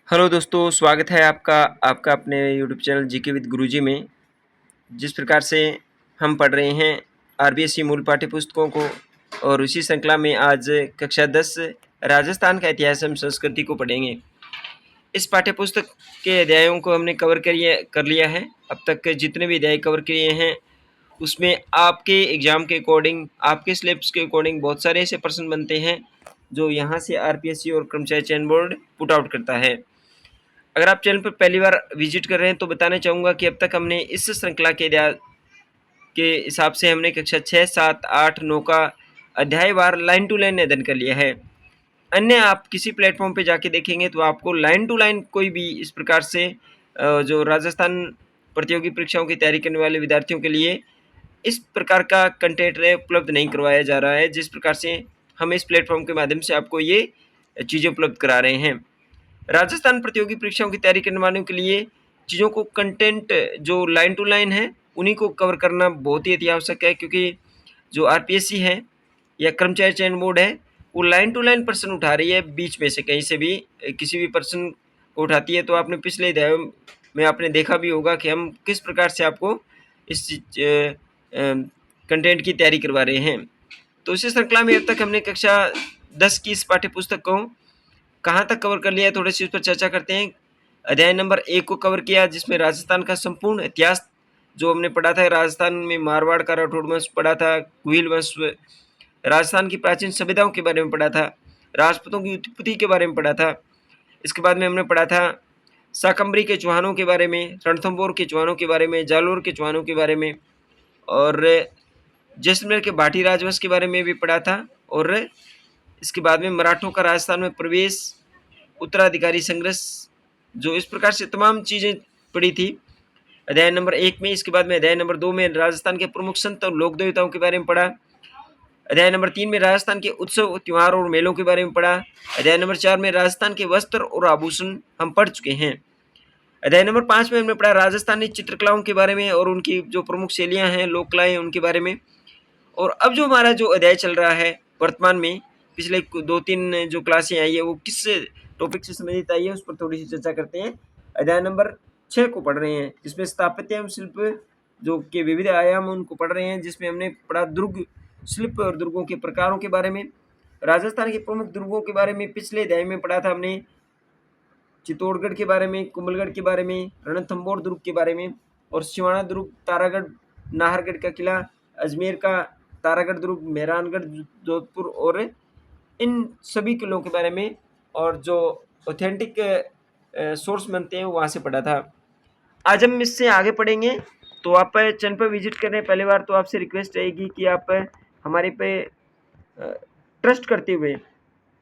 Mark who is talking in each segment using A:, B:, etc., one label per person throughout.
A: Hello दोस्तों, स्वागत है आपका आपका अपने यूट्यूब चैनल जीके विद गुरुजी में। जिस प्रकार से हम पढ़ रहे हैं आरबीएससी मूल पाठ्य पुस्तकों को, और उसी श्रृंखला में आज कक्षा 10 राजस्थान का इतिहास एवं संस्कृति को पढ़ेंगे। इस पाठ्य पुस्तक के अध्यायों को हमने कवर कर लिया है। अब तक जितने भी अध्याय कवर किए हैं उसमें आपके एग्जाम के अकॉर्डिंग, आपके सिलेबस के अकॉर्डिंग बहुत सारे ऐसे प्रश्न बनते हैं जो यहाँ से आरपीएससी और कर्मचारी चयन बोर्ड पुट आउट करता है। अगर आप चैनल पर पहली बार विजिट कर रहे हैं तो बताना चाहूँगा कि अब तक हमने इस श्रृंखला के हिसाब से हमने कक्षा 6, 7, 8, 9 का अध्यायवार लाइन टू लाइन अध्ययन कर लिया है। अन्य आप किसी प्लेटफॉर्म पे जाके देखेंगे तो आपको लाइन टू लाइन कोई भी इस प्रकार से जो राजस्थान प्रतियोगी परीक्षाओं की तैयारी करने वाले विद्यार्थियों के लिए इस प्रकार का कंटेंट उपलब्ध नहीं करवाया जा रहा है, जिस प्रकार से हम इस प्लेटफॉर्म के माध्यम से आपको ये चीज़ें उपलब्ध करा रहे हैं। राजस्थान प्रतियोगी परीक्षाओं की तैयारी करने वालों के लिए चीज़ों को कंटेंट जो लाइन टू लाइन है उन्हीं को कवर करना बहुत ही अति आवश्यक है, क्योंकि जो आरपीएससी है या कर्मचारी चयन बोर्ड है वो लाइन टू लाइन प्रश्न उठा रही है, बीच में से कहीं से भी किसी भी प्रश्न को उठाती है। तो आपने पिछले अध्याय में आपने देखा भी होगा कि हम किस प्रकार से आपको इस कंटेंट की तैयारी करवा रहे हैं। तो इसी श्रृंखला में अब तक हमने कक्षा 10 की इस पाठ्य पुस्तक को कहाँ तक कवर कर लिया है, थोड़ी सी उस पर चर्चा करते हैं। अध्याय नंबर 1 को कवर किया, जिसमें राजस्थान का संपूर्ण इतिहास जो हमने पढ़ा था। राजस्थान में मारवाड़ का राठौड़ वंश पढ़ा था, कुहिल वंश, राजस्थान की प्राचीन सभ्यताओं के बारे में पढ़ा था, राजपूतों की उत्पत्ति के बारे में पढ़ा था। इसके बाद में हमने पढ़ा था शाकंभरी के चौहानों के बारे में, रणथंभौर के चौहानों के बारे में, जालोर के चौहानों के बारे में, और जैसलमेर के भाटी राजवंश के बारे में भी पढ़ा था। और इसके बाद में मराठों का राजस्थान में प्रवेश, उत्तराधिकारी संघर्ष, जो इस प्रकार से तमाम चीज़ें पढ़ी थी अध्याय नंबर 1 में। इसके बाद में अध्याय नंबर 2 में राजस्थान के प्रमुख संत और लोक देवताओं के बारे में पढ़ा। अध्याय नंबर 3 में राजस्थान के उत्सव, त्योहार और मेलों के बारे में पढ़ा। अध्याय नंबर 4 में राजस्थान के वस्त्र और आभूषण हम पढ़ चुके हैं। अध्याय नंबर 5 में हमने पढ़ा राजस्थानी चित्रकलाओं के बारे में और उनकी जो प्रमुख शैलियाँ हैं, लोक कलाएँ, उनके बारे में। और अब जो हमारा जो अध्याय चल रहा है वर्तमान में, पिछले 2-3 जो क्लासें आई है वो किस टॉपिक से संबंधित आई है उस पर थोड़ी सी चर्चा करते हैं। अध्याय नंबर 6 को पढ़ रहे हैं, जिसमें स्थापत्य एवं शिल्प जो के विविध आयाम उनको पढ़ रहे हैं, जिसमें हमने पढ़ा दुर्ग, शिल्प और दुर्गों के प्रकारों के बारे में। राजस्थान के प्रमुख दुर्गों के बारे में पिछले अध्याय में पढ़ा था हमने, चित्तौड़गढ़ के बारे में, कुंभलगढ़ के बारे में, रणथंभौर दुर्ग के बारे में, और सिवाना दुर्ग, तारागढ़, नाहरगढ़ का किला, अजमेर का तारागढ़ दुर्ग, मेहरानगढ़, जोधपुर, और इन सभी किलों के बारे में, और जो ऑथेंटिक सोर्स बनते हैं वहाँ से पढ़ा था। आज हम इससे आगे पढ़ेंगे। तो आप चैनल पर विजिट करें पहली बार तो आपसे रिक्वेस्ट रहेगी कि आप हमारे पे ट्रस्ट करते हुए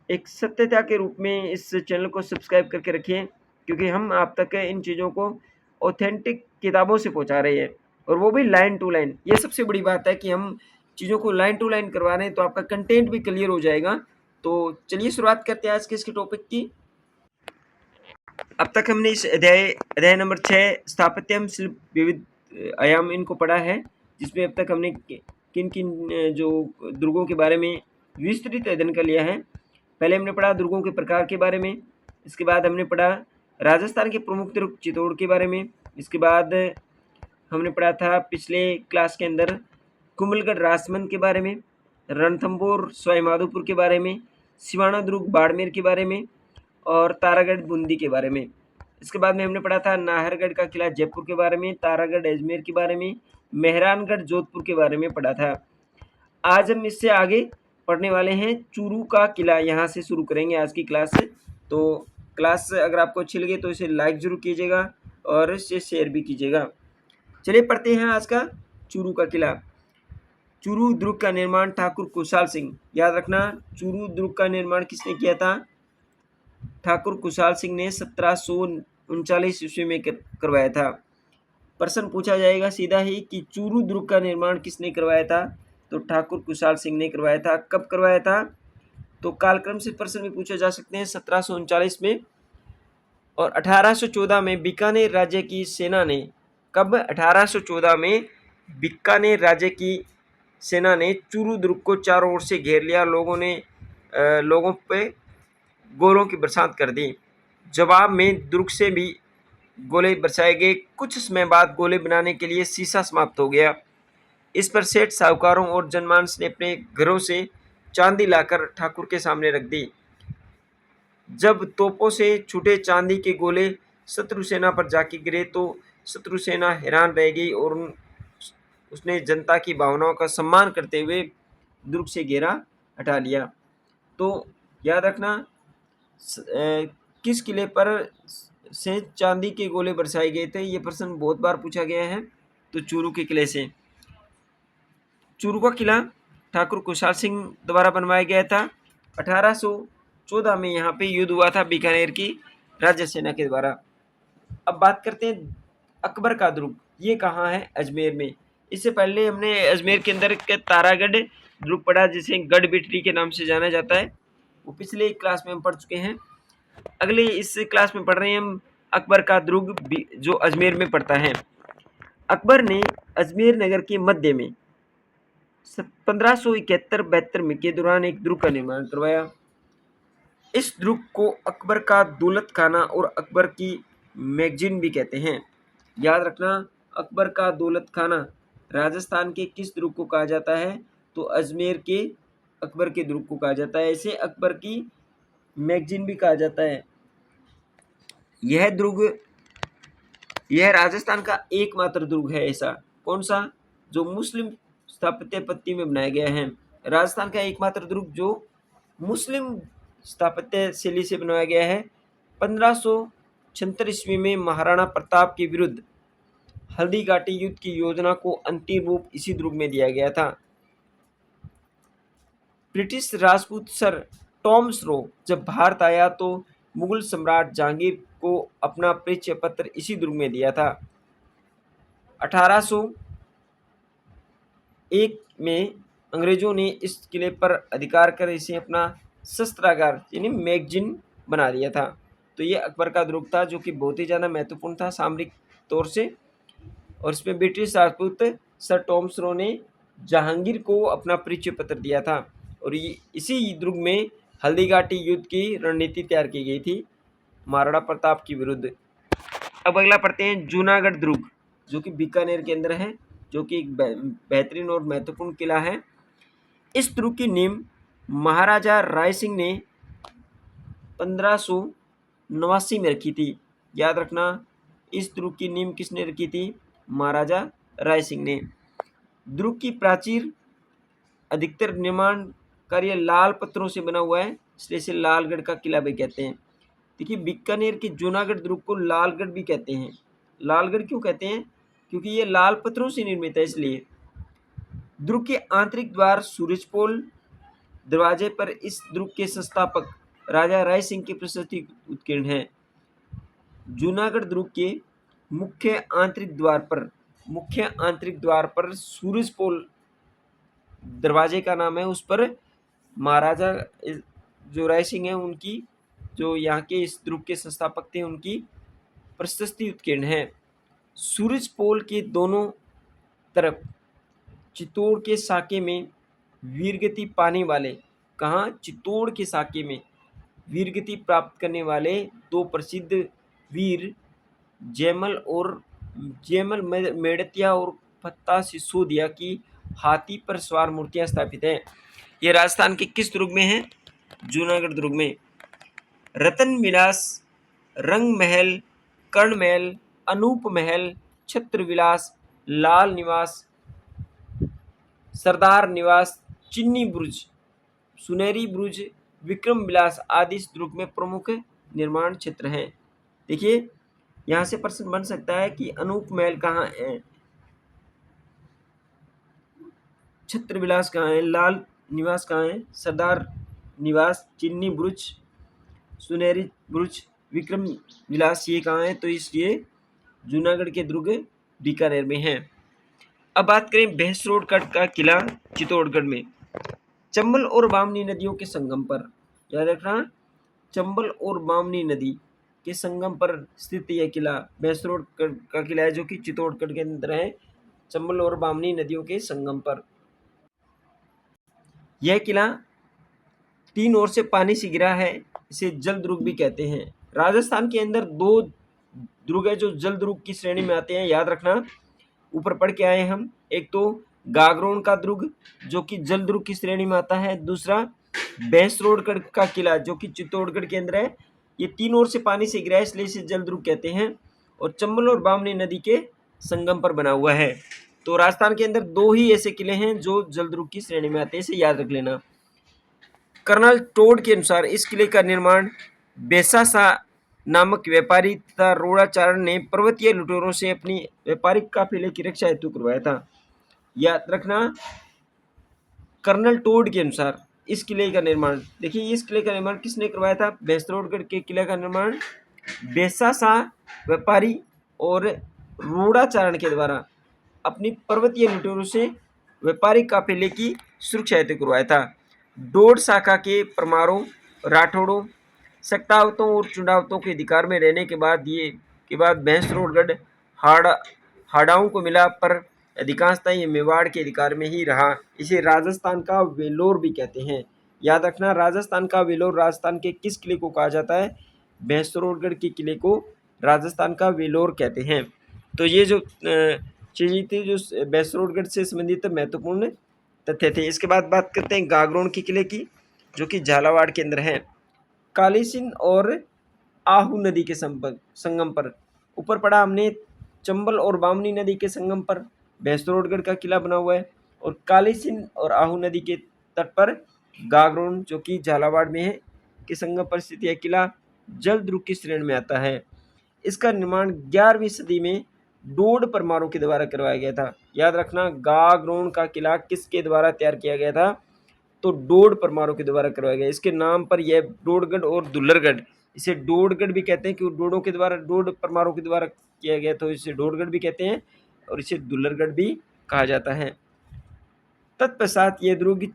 A: एक सत्यता के रूप में इस चैनल को सब्सक्राइब करके रखिए, क्योंकि हम आप तक इन चीज़ों को ऑथेंटिक किताबों से पहुंचा रहे हैं, और वो भी लाइन टू लाइन। ये सबसे बड़ी बात है कि हम चीज़ों को लाइन टू लाइन करवा रहे हैं, तो आपका कंटेंट भी क्लियर हो जाएगा। तो चलिए शुरुआत करते हैं आज के इसके टॉपिक की। अब तक हमने इस अध्याय नंबर 6 स्थापत्य एवं शिल्प विविध आयाम इनको पढ़ा है, जिसमें अब तक हमने किन किन जो दुर्गों के बारे में विस्तृत अध्ययन कर लिया है। पहले हमने पढ़ा दुर्गों के प्रकार के बारे में। इसके बाद हमने पढ़ा राजस्थान के प्रमुख दुर्ग चित्तौड़ के बारे में। इसके बाद हमने पढ़ा था पिछले क्लास के अंदर कुंभलगढ़ राजमंद के बारे में, रणथंभौर सवाईमाधोपुर के बारे में, सिवाना दुर्ग बाड़मेर के बारे में, और तारागढ़ बूंदी के बारे में। इसके बाद में हमने पढ़ा था नाहरगढ़ का किला जयपुर के बारे में, तारागढ़ अजमेर के बारे में, मेहरानगढ़ जोधपुर के बारे में पढ़ा था। आज हम इससे आगे पढ़ने वाले हैं चूरू का किला, यहाँ से शुरू करेंगे आज की क्लास से। तो क्लास अगर आपको अच्छी लगे तो इसे लाइक जरूर कीजिएगा और इसे शेयर भी कीजिएगा। चलिए पढ़ते हैं आज का चूरू का किला। चूरू दुर्ग का निर्माण ठाकुर कुशाल सिंह, याद रखना चूरू दुर्ग का निर्माण किसने किया था? ठाकुर कुशाल सिंह ने 1739 ईस्वी में करवाया था। प्रश्न पूछा जाएगा सीधा ही कि चूरू दुर्ग का निर्माण किसने करवाया था? तो ठाकुर कुशाल सिंह ने करवाया था। कब करवाया था? तो कालक्रम से प्रश्न भी पूछे जा सकते हैं। 1739 में और 1814 में बीकानेर राज्य की सेना ने, कब? 1814 में बीकानेर राज्य की सेना ने चूरू दुर्ग को चारों ओर से घेर लिया। लोगों पे गोलों की बरसात कर दी। जवाब में दुर्ग से भी गोले बरसाए गए। कुछ समय बाद गोले बनाने के लिए शीशा समाप्त हो गया। इस पर सेठ साहूकारों और जनमानस ने अपने घरों से चांदी लाकर ठाकुर के सामने रख दी। जब तोपों से छूटे चांदी के गोले शत्रु सेना पर जाके गिरे तो शत्रु सेना हैरान रह गई और उसने जनता की भावनाओं का सम्मान करते हुए दुर्ग से घेरा हटा लिया। तो याद रखना किस किले पर से चांदी के गोले बरसाए गए थे, ये प्रश्न बहुत बार पूछा गया है। तो चूरू के किले से। चूरू का किला ठाकुर कुशाल सिंह द्वारा बनवाया गया था। 1814 में यहाँ पे युद्ध हुआ था बीकानेर की राज्य सेना के द्वारा। अब बात करते हैं अकबर का दुर्ग, ये कहाँ है? अजमेर में। इससे पहले हमने अजमेर के अंदर के तारागढ़ दुर्ग पढ़ा, जिसे गढ़ बिटरी के नाम से जाना जाता है। वो पिछले क्लास में हम पढ़ चुके हैं। अगले इस क्लास में पढ़ रहे हैं हम अकबर का दुर्ग, जो अजमेर में पड़ता है। अकबर ने अजमेर नगर के मध्य में 1571-72 में के दौरान एक दुर्ग का निर्माण करवाया। इस दुर्ग को अकबर का दौलत खाना और अकबर की मैगजीन भी कहते हैं। याद रखना, अकबर का दौलत खाना राजस्थान के किस दुर्ग को कहा जाता है? तो अजमेर के अकबर के दुर्ग को कहा जाता है। इसे अकबर की मैगजीन भी कहा जाता है। यह दुर्ग, यह राजस्थान का एकमात्र दुर्ग है ऐसा। कौन सा? जो मुस्लिम स्थापत्य पद्धति में बनाया गया है। राजस्थान का एकमात्र दुर्ग जो मुस्लिम स्थापत्य शैली से बनाया गया है। 1576 ईस्वी में महाराणा प्रताप के विरुद्ध हल्दी घाटी युद्ध की योजना को अंतिम रूप इसी दुर्ग में दिया गया था। British Rajput sir Thomas Roe जब भारत आया तो मुगल सम्राट जहांगीर को अपना परिचय पत्र इसी दुर्ग में दिया था। 1801 में अंग्रेजों ने इस किले पर अधिकार कर इसे अपना शस्त्रागार यानी मैगजीन बना दिया था। तो ये अकबर का दुर्ग था, जो कि बहुत ही ज़्यादा महत्वपूर्ण था सामरिक तौर से। और इसमें British Rajput sir Thomas Roe ने जहांगीर को अपना परिचय पत्र दिया था। और ये इसी दुर्ग में हल्दी घाटी युद्ध की रणनीति तैयार की गई थी महाराणा प्रताप के विरुद्ध। अब अगला पढ़ते हैं जूनागढ़ दुर्ग, जो कि बीकानेर के अंदर है, जो कि एक बेहतरीन और महत्वपूर्ण किला है। इस दुर्ग की नींव महाराजा राय सिंह ने 1589 में रखी थी। याद रखना, इस दुर्ग की नींव किसने रखी थी? महाराजा राय सिंह ने। दुर्ग की प्राचीर अधिकतर निर्माण कार्य लाल पत्थरों से बना हुआ है, इसलिए इसे लालगढ़ का किला भी कहते हैं। देखिए, बीकानेर के जूनागढ़ दुर्ग को लालगढ़ भी कहते हैं। लालगढ़ क्यों कहते हैं? क्योंकि ये लाल पत्थरों से निर्मित है, इसलिए। दुर्ग के आंतरिक द्वार सूरजपोल दरवाजे पर इस दुर्ग के संस्थापक राजा राय सिंह की प्रशस्ति उत्कीर्ण है। जूनागढ़ दुर्ग के मुख्य आंतरिक द्वार पर सूरजपोल दरवाजे का नाम है, उस पर महाराजा जो राय सिंह है उनकी, जो यहाँ के इस दुर्ग के संस्थापक थे, उनकी प्रशस्ति उत्कीर्ण है। सूरजपोल के दोनों तरफ चित्तौड़ के साके में वीरगति पाने वाले, कहाँ? चित्तौड़ के साके में वीरगति प्राप्त करने वाले दो प्रसिद्ध वीर जयमल मेड़तिया और फत्ता सिसोदिया की हाथी पर सवार मूर्तियां स्थापित हैं। ये राजस्थान के किस दुर्ग में है? जूनागढ़ दुर्ग में। रतन विलास, रंग महल, कर्ण महल, अनूप महल, छत्र विलास, लाल निवास, सरदार निवास, चिन्नी बुर्ज, सुनहरी बुर्ज, विक्रम विलास आदि इस दुर्ग में प्रमुख निर्माण क्षेत्र हैं। देखिए, यहाँ से प्रश्न बन सकता है कि अनूप महल कहाँ है, छत्र विलास कहाँ है, लाल निवास कहाँ है, सरदार निवास, चिन्नी बुर्ज, सुनहरी बुर्ज, विक्रम विलास ये कहाँ है? तो इसलिए जूनागढ़ के दुर्ग बीकानेर में हैं। अब बात करें भैंसरोड का किला चित्तौड़गढ़ में। चंबल और बामनी नदियों के संगम पर, याद रखना, चंबल और बामनी नदी के संगम पर स्थित यह किला भैंसरोड का किला है, जो कि चित्तौड़गढ़ के अंदर है, चंबल और बामनी नदियों के संगम पर। यह किला तीन ओर से पानी से घिरा है, इसे जल दुर्ग भी कहते हैं। राजस्थान के अंदर 2 दुर्ग है जो जल दुर्ग की श्रेणी में आते हैं, याद रखना। ऊपर पढ़ के आए हम। एक तो गागरोन का दुर्ग जो कि जल दुर्ग की श्रेणी में आता है, दूसरा भैंसरोडगढ़ का किला जो कि चित्तौड़गढ़ के अंदर है। ये तीन ओर से पानी से घिरा है इसलिए इसे जल दुर्ग कहते हैं, और चंबल और बामनी नदी के संगम पर बना हुआ है। तो राजस्थान के अंदर 2 ही ऐसे किले हैं जो जल दुर्ग की श्रेणी में आते हैं, इसे याद रख लेना। कर्नल टोड के अनुसार इस किले का निर्माण बेसासा नामक व्यापारी तथा रोड़ाचारण ने पर्वतीय लुटेरों से अपनी व्यापारिक काफिले की रक्षा हेतु करवाया था। याद रखना, कर्नल टोड के अनुसार इस किले का निर्माण, देखिए इस किले का निर्माण किसने करवाया था? भैंसरोडगढ़ के किले का निर्माण बेसासा व्यापारी और रोड़ाचारण के द्वारा अपनी पर्वतीय लुटेरों से व्यापारिक काफिले की सुरक्षा हेतु करवाया था। डोड शाखा के परमारों, राठौड़ों, सक्तावतों और चुंडावतों के अधिकार में रहने के बाद भैंसरोडगढ़ हाड़ाओं को मिला, पर अधिकांशतः ये मेवाड़ के अधिकार में ही रहा। इसे राजस्थान का वेलोर भी कहते हैं। याद रखना, राजस्थान का वेलोर राजस्थान के किस किले को कहा जाता है? भैंसरोडगढ़ के किले को राजस्थान का वेलोर कहते हैं। तो ये जो चीज़ें थी जो भैंसरोडगढ़ से संबंधित महत्वपूर्ण तथ्य थे। इसके बाद बात करते हैं गागरोन के किले की जो कि झालावाड़ के अंदर है। कालीसिंध और आहू नदी के संगम पर, ऊपर पढ़ा हमने चंबल और बामनी नदी के संगम पर भैंसरोडगढ़ का किला बना हुआ है, और कालीसिंध और आहू नदी के तट पर गागरोन जो कि झालावाड़ में है के संगम पर स्थित यह किला जल दुर्ग की श्रेणी में आता है। इसका निर्माण 11वीं सदी में डोड परमारों के द्वारा करवाया गया था। याद रखना, गागरोन का किला किसके द्वारा तैयार किया गया था? तो डोड परमारों के द्वारा करवाया गया। इसके नाम पर यह डोडगढ़ और दुल्लरगढ़, इसे डोडगढ़ भी कहते हैं क्योंकि डोडों के द्वारा, डोड परमारों के द्वारा किया गया, तो इसे डोडगढ़ भी कहते हैं और इसे दुल्लरगढ़ भी कहा जाता है। तत्पश्चात यह दुर्ग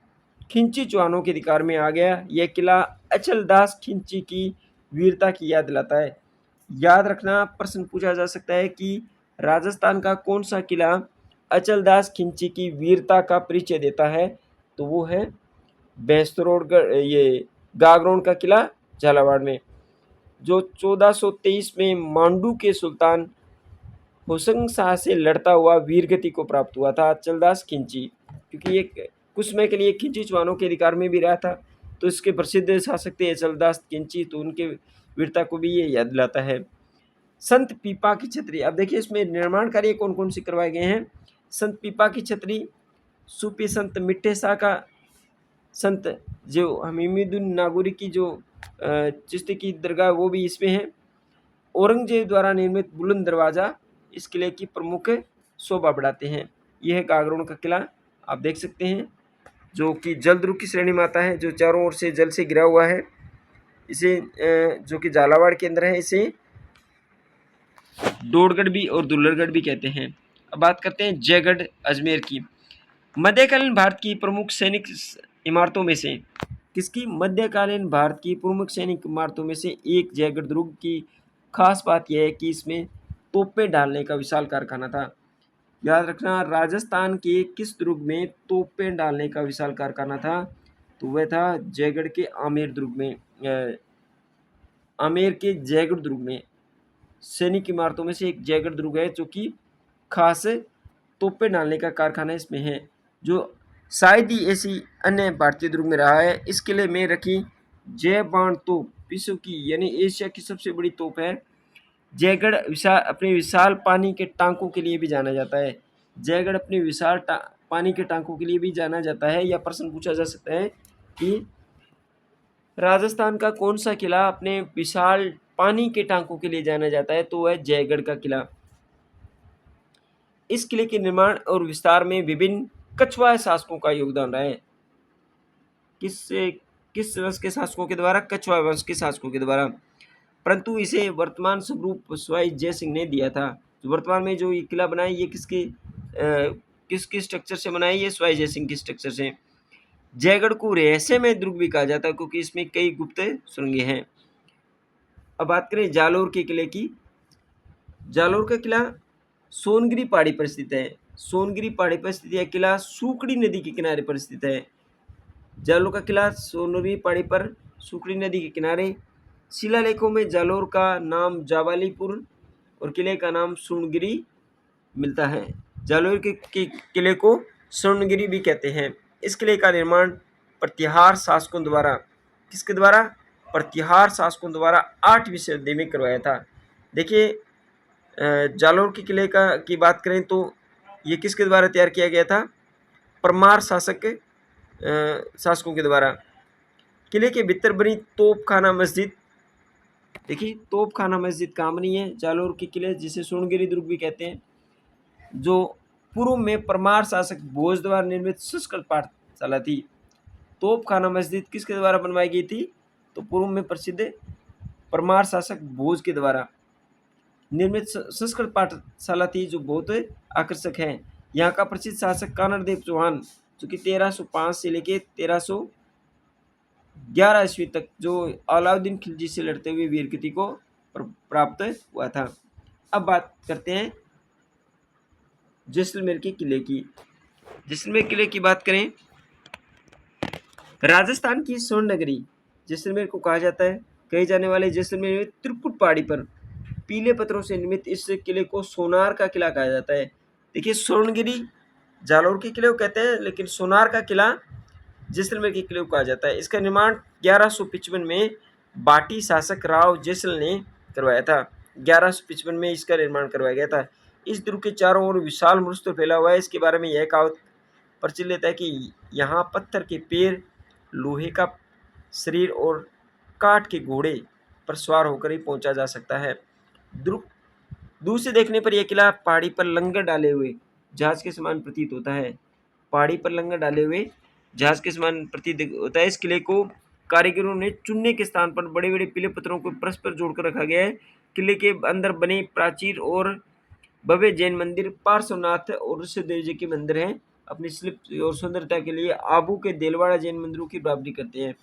A: खिंची चौहानों के अधिकार में आ गया। यह किला अचलदास खिंची की वीरता की याद दिलाता है। याद रखना, प्रश्न पूछा जा सकता है कि राजस्थान का कौन सा किला अचलदास खिंची की वीरता का परिचय देता है? तो वो है भैंसरोडगढ़, ये गागरोन का किला झालावाड़ में, जो 1423 में मांडू के सुल्तान होशंग शाह से लड़ता हुआ वीरगति को प्राप्त हुआ था। अचलदास खिंची, क्योंकि ये कुछ समय के लिए खिंची चौहानों के अधिकार में भी रहा था, तो इसके प्रसिद्ध शासक थे अचलदास खिंची, तो उनके वीरता को भी ये याद दिलाता है। संत पीपा की छतरी, अब देखिए इसमें निर्माण कार्य कौन कौन से करवाए गए हैं। संत पीपा की छतरी, सूफी संत मिट्टे शाह का, संत जो हमीमुद्दीन नागौरी की जो चिश्ती की दरगाह वो भी इसमें है। औरंगजेब द्वारा निर्मित बुलंद दरवाज़ा इस किले की प्रमुख शोभा बढ़ाते हैं। यह है गागरोन का किला, आप देख सकते हैं, जो कि जल दुर्ग की श्रेणी में आता है, जो चारों ओर से जल से घिरा हुआ है। इसे जो कि झालावाड़ के अंदर है, इसे डोडगढ़ भी और दुल्लरगढ़ भी कहते हैं। अब बात करते हैं जयगढ़ अजमेर की। मध्यकालीन भारत की प्रमुख सैनिक इमारतों में से किसकी? मध्यकालीन भारत की प्रमुख सैनिक इमारतों में से एक जयगढ़ दुर्ग की खास बात यह है कि इसमें तोपें डालने का विशाल कारखाना था। याद रखना, राजस्थान के किस दुर्ग में तोपें डालने का विशाल कारखाना था? तो वह था जयगढ़ के आमेर दुर्ग में। आमेर के जयगढ़ दुर्ग में सैनिक इमारतों में से एक जयगढ़ दुर्ग है जो कि खास तोपें डालने का कारखाना इसमें है, जो शायद ही ऐसी अन्य भारतीय दुर्ग में रहा है। इस किले में रखी जय बाण तोप विश्व की यानी एशिया की सबसे बड़ी तोप है। जयगढ़ अपने विशाल पानी के टांकों के लिए भी जाना जाता है। जयगढ़ अपने विशाल पानी के टांकों के लिए भी जाना जाता है। या प्रश्न पूछा जा सकता है कि राजस्थान का कौन सा किला अपने विशाल पानी के टांकों के लिए जाना जाता है? तो वह जयगढ़ का किला। इस किले के निर्माण और विस्तार में विभिन्न कछवाए शासकों का योगदान रहा है। किस वंश के शासकों के द्वारा? कछवाए वंश के शासकों के द्वारा। परंतु इसे वर्तमान स्वरूप स्वाई जय सिंह ने दिया था। जो वर्तमान में जो ये किला बना है, ये किसके स्ट्रक्चर से बना है? ये स्वाई जय सिंह के स्ट्रक्चर से। जयगढ़ को रहस्यमय दुर्ग भी कहा जाता है क्योंकि इसमें कई गुप्त सुरंगें हैं। अब बात करें जालोर के किले की। जालोर का किला सोनगिरी पहाड़ी पर स्थित है। सोनगिरी पहाड़ी पर स्थित यह किला सुकड़ी नदी के किनारे पर स्थित है। जालोर का किला सोनगिरी पहाड़ी पर सुकड़ी नदी के किनारे शिलालेखों में जालोर का नाम जावालीपुर और किले का नाम सुर्णगिरी मिलता है। जालोर के किले को स्वर्णगिरी भी कहते हैं। इस किले का निर्माण प्रतिहार शासकों द्वारा, किसके द्वारा? प्रतिहार शासकों द्वारा 8वीं सदी में करवाया था। देखिए जालोर के किले की बात करें तो ये किसके द्वारा तैयार किया गया था? परमार शासकों के द्वारा। किले के भीतर बनी तोपखाना मस्जिद, देखिए तोपखाना मस्जिद काम नहीं है। जालोर के किले जिसे स्वर्णगिरी दुर्ग भी कहते हैं, जो पूर्व में परमार शासक भोज द्वारा निर्मित संस्कृत पाठशाला थी। तोपखाना मस्जिद किसके द्वारा बनवाई गई थी? तो पूर्व में प्रसिद्ध परमार शासक भोज के द्वारा निर्मित संस्कृत पाठशाला थी, जो बहुत आकर्षक है। यहाँ का प्रसिद्ध शासक कानरदेव चौहान, जो कि 1305 से लेके 1311 ईस्वी तक जो अलाउद्दीन खिलजी से लड़ते हुए वीरगति को प्राप्त हुआ था। अब बात करते हैं जैसलमेर के किले की। जैसलमेर किले की बात करें, राजस्थान की स्वर्ण नगरी जैसलमेर को कहा जाता है। कहे जाने वाले जैसलमेर में त्रिकुट पहाड़ी पर पीले पत्थरों से निर्मित इस किले को सोनार का किला कहा जाता है। देखिए स्वर्णगिरी जालोर के किले को कहते हैं, लेकिन सोनार का किला जैसलमेर के किले को कहा जाता है। इसका निर्माण 1155 में बाटी शासक राव जैसल ने करवाया था। 1155 में इसका निर्माण करवाया गया था। इस दुर्ग के चारों ओर विशाल मरुस्थल फैला हुआ है। इसके बारे में यह कहावत प्रचलित है कि यहाँ पत्थर के पैर, लोहे का शरीर और काठ के घोड़े पर सवार होकर ही पहुंचा जा सकता है। दूर से देखने पर यह किला पहाड़ी पर लंगर डाले हुए जहाज के समान प्रतीत होता है। पहाड़ी पर लंगर डाले हुए जहाज के समान प्रतीत होता है। इस किले को कारीगरों ने चुनने के स्थान पर बड़े बड़े पीले पत्थरों को परस्पर जोड़कर रखा गया है। किले के अंदर बने प्राचीर और भव्य जैन मंदिर, पार्श्वनाथ और ऋषिदेव जी के मंदिर हैं। अपनी शिल्प और सुंदरता के लिए आबू के देलवाड़ा जैन मंदिरों की बराबरी करते हैं।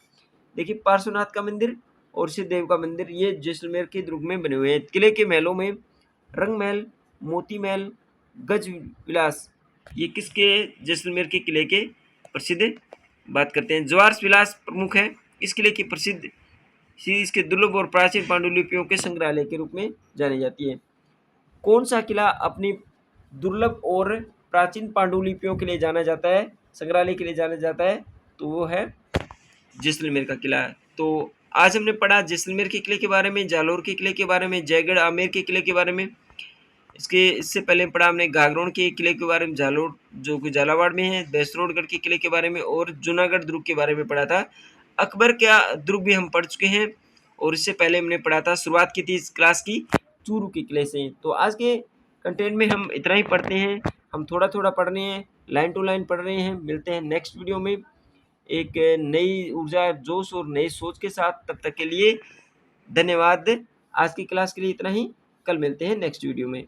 A: देखिए पार्श्वनाथ का मंदिर और ऋषिदेव का मंदिर ये जैसलमेर के दुर्ग में बने हुए हैं। किले के महलों में रंग महल, मोती महल, गज विलास, ये किसके? जैसलमेर के किले के प्रसिद्ध बात करते हैं। जवार विलास प्रमुख है। इस किले की प्रसिद्ध इसके दुर्लभ और प्राचीन पांडुलिपियों के संग्रहालय के रूप में जानी जाती है। कौन सा किला अपनी दुर्लभ और प्राचीन पांडुलिपियों के लिए जाना जाता है, संग्रहालय के लिए जाना जाता है? तो वो है जैसलमेर का किला। तो आज हमने पढ़ा जैसलमेर के किले के बारे में, जालोर के किले के बारे में, जयगढ़ आमेर के किले के बारे में। इससे पहले पढ़ा हमने घाघरोन के किले के बारे में, जालोर जो कि झालावाड़ में है, बैसरोडगढ़ के किले के बारे में और जूनागढ़ दुर्ग के बारे में पढ़ा था। अकबर का दुर्ग भी हम पढ़ चुके हैं और इससे पहले हमने पढ़ा था, शुरुआत की थी इस क्लास की चूरू के किले से। तो आज के कंटेंट में हम इतना ही पढ़ते हैं। हम थोड़ा थोड़ा पढ़ रहे हैं, लाइन टू लाइन पढ़ रहे हैं। मिलते हैं नेक्स्ट वीडियो में एक नई ऊर्जा, जोश और नई सोच के साथ। तब तक के लिए धन्यवाद। आज की क्लास के लिए इतना ही। कल मिलते हैं नेक्स्ट वीडियो में।